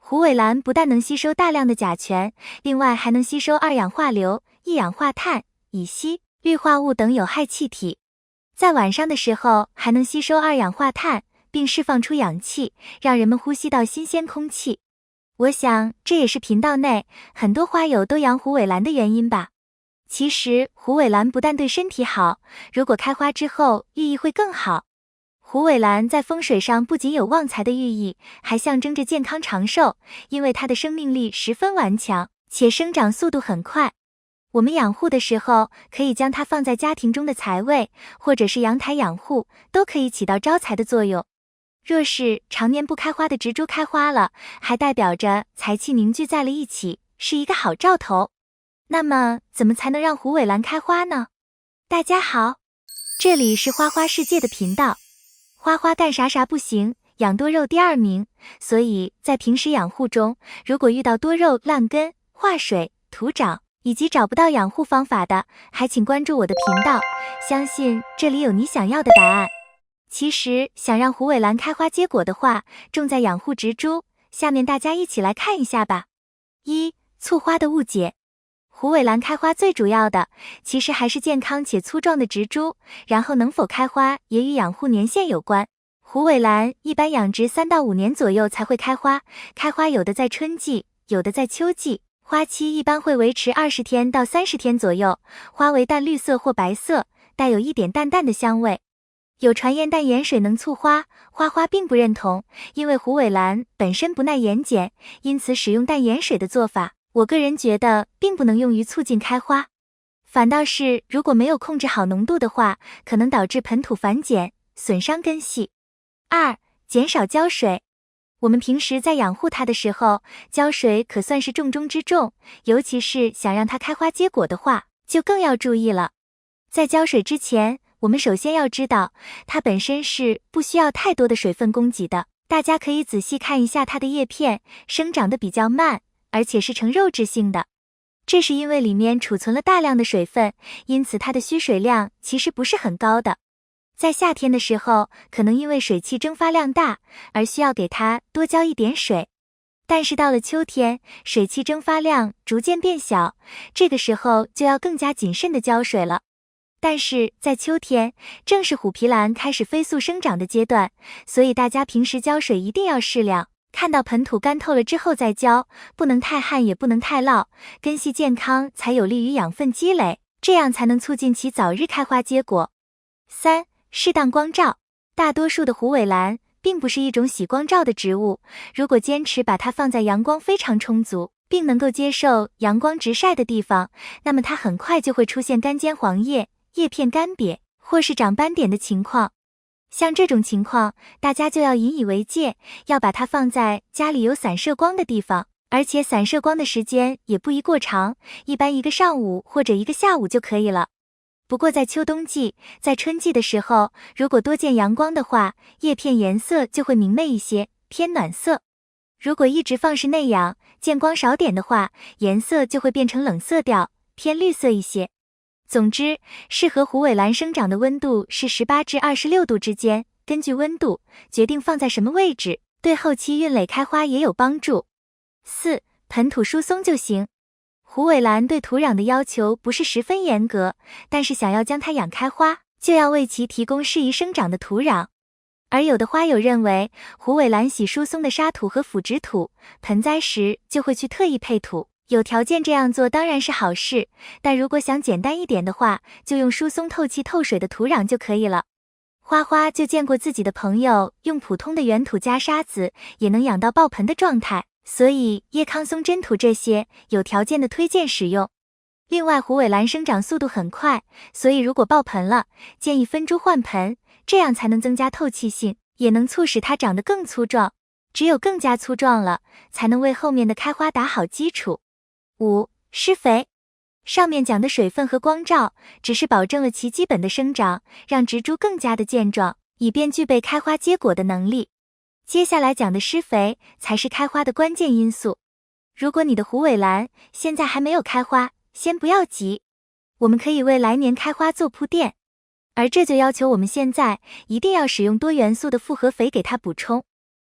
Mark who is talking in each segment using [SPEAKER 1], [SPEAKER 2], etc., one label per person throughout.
[SPEAKER 1] 虎尾兰不但能吸收大量的甲醛，另外还能吸收二氧化硫、一氧化碳、乙烯、氯化物等有害气体。在晚上的时候还能吸收二氧化碳，并释放出氧气，让人们呼吸到新鲜空气。我想这也是频道内很多花友都养虎尾兰的原因吧。其实虎尾兰不但对身体好，如果开花之后寓意会更好。虎尾兰在风水上不仅有旺财的寓意，还象征着健康长寿，因为它的生命力十分顽强，且生长速度很快。我们养护的时候，可以将它放在家庭中的财位，或者是阳台养护，都可以起到招财的作用。若是常年不开花的植株开花了，还代表着财气凝聚在了一起，是一个好兆头。那么怎么才能让虎尾兰开花呢？大家好，这里是花花世界的频道。花花干啥啥不行，养多肉第2名，所以在平时养护中，如果遇到多肉、烂根、化水、徒长以及找不到养护方法的，还请关注我的频道，相信这里有你想要的答案。其实想让虎尾兰开花结果的话，重在养护植株，下面大家一起来看一下吧。1. 促花的误解。虎尾兰开花最主要的，其实还是健康且粗壮的植株，然后能否开花也与养护年限有关。虎尾兰一般养殖3到5年左右才会开花，开花有的在春季，有的在秋季，花期一般会维持20天到30天左右，花为淡绿色或白色，带有一点淡淡的香味。有传言淡盐水能促花，花花并不认同，因为虎尾兰本身不耐盐碱，因此使用淡盐水的做法，我个人觉得并不能用于促进开花，反倒是如果没有控制好浓度的话，可能导致盆土繁碱，损伤根系。2. 减少浇水。我们平时在养护它的时候，浇水可算是重中之重，尤其是想让它开花结果的话，就更要注意了。在浇水之前，我们首先要知道，它本身是不需要太多的水分供给的。大家可以仔细看一下它的叶片，生长得比较慢，而且是呈肉质性的。这是因为里面储存了大量的水分，因此它的需水量其实不是很高的。在夏天的时候，可能因为水汽蒸发量大，而需要给它多浇一点水。但是到了秋天，水汽蒸发量逐渐变小，这个时候就要更加谨慎的浇水了。但是在秋天，正是虎皮兰开始飞速生长的阶段，所以大家平时浇水一定要适量，看到盆土干透了之后再浇，不能太旱也不能太涝，根系健康才有利于养分积累，这样才能促进其早日开花结果。3. 适当光照。大多数的虎尾兰并不是一种喜光照的植物，如果坚持把它放在阳光非常充足，并能够接受阳光直晒的地方，那么它很快就会出现干尖黄叶、叶片干瘪或是长斑点的情况。像这种情况，大家就要引以为戒，要把它放在家里有散射光的地方，而且散射光的时间也不宜过长，一般1个上午或者1个下午就可以了。不过在秋冬季，在春季的时候，如果多见阳光的话，叶片颜色就会明媚一些，偏暖色。如果一直放室内养，见光少点的话，颜色就会变成冷色调，偏绿色一些。总之，适合虎尾兰生长的温度是18至26度之间，根据温度决定放在什么位置，对后期孕蕾开花也有帮助。4. 盆土疏松就行。虎尾兰对土壤的要求不是十分严格，但是想要将它养开花，就要为其提供适宜生长的土壤。而有的花友认为，虎尾兰喜疏松的沙土和腐殖土，盆栽时就会去特意配土。有条件这样做当然是好事，但如果想简单一点的话，就用疏松透气透水的土壤就可以了。花花就见过自己的朋友用普通的原土加沙子，也能养到爆盆的状态，所以叶康松真土这些有条件的推荐使用。另外虎尾兰生长速度很快，所以如果爆盆了，建议分株换盆，这样才能增加透气性，也能促使它长得更粗壮。只有更加粗壮了，才能为后面的开花打好基础。5. 施肥。上面讲的水分和光照，只是保证了其基本的生长，让植株更加的健壮，以便具备开花结果的能力。接下来讲的施肥，才是开花的关键因素。如果你的虎尾兰现在还没有开花，先不要急，我们可以为来年开花做铺垫，而这就要求我们现在一定要使用多元素的复合肥给它补充。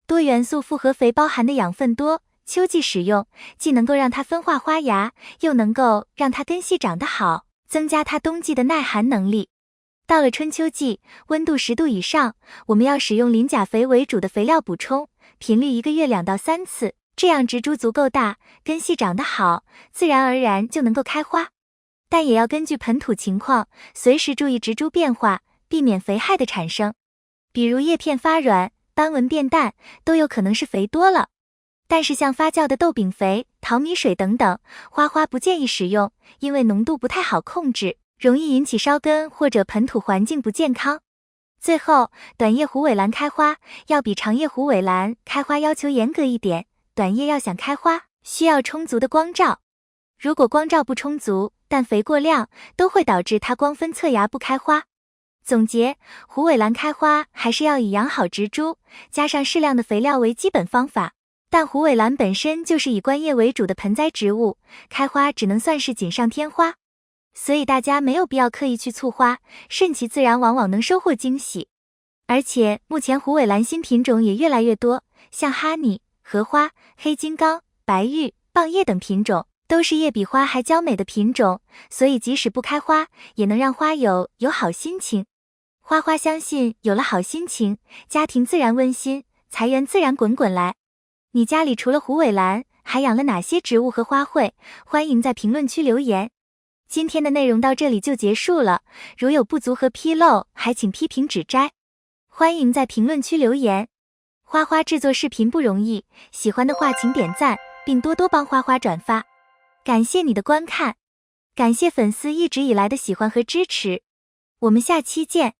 [SPEAKER 1] 多元素复合肥包含的养分多，秋季使用，既能够让它分化花芽，又能够让它根系长得好，增加它冬季的耐寒能力。到了春秋季，温度10度以上，我们要使用磷钾肥为主的肥料补充，频率1个月2到3次，这样植株足够大，根系长得好，自然而然就能够开花。但也要根据盆土情况，随时注意植株变化，避免肥害的产生。比如叶片发软、斑纹变淡，都有可能是肥多了。但是像发酵的豆饼肥、淘米水等等，花不建议使用，因为浓度不太好控制，容易引起烧根或者盆土环境不健康。最后，短叶虎尾兰开花要比长叶虎尾兰开花要求严格一点，短叶要想开花，需要充足的光照。如果光照不充足，但肥过量，都会导致它光分侧芽不开花。总结，虎尾兰开花还是要以养好植株，加上适量的肥料为基本方法。但虎尾兰本身就是以观叶为主的盆栽植物，开花只能算是锦上添花。所以大家没有必要刻意去簇花，顺其自然往往能收获惊喜。而且目前虎尾兰新品种也越来越多，像哈尼、荷花、黑金刚、白玉、棒叶等品种，都是叶比花还娇美的品种，所以即使不开花，也能让花友有好心情。花相信有了好心情，家庭自然温馨，财源自然滚滚来。你家里除了虎尾兰，还养了哪些植物和花卉？欢迎在评论区留言。今天的内容到这里就结束了，如有不足和纰漏，还请批评指摘。欢迎在评论区留言。花制作视频不容易，喜欢的话请点赞，并多多帮花转发。感谢你的观看，感谢粉丝一直以来的喜欢和支持，我们下期见。